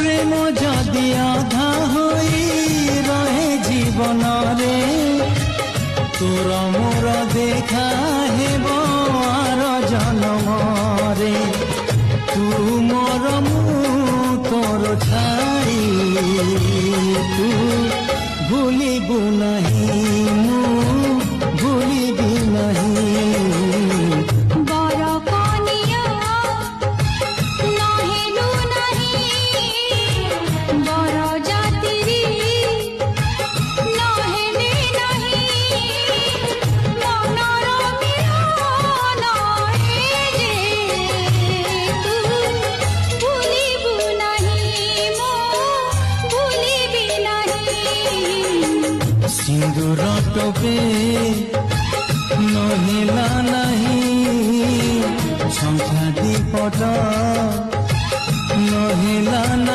प्रेम जदि आधा होई रहे जीवन रे तोर मोर देखा हेब आर जन्म रे तू मोर मु तोर छाई तू भूलिबु नहीं मु भूलिबि नहीं सिंदूर टोपे नहिला नहीं संख्या दीपट नहिला।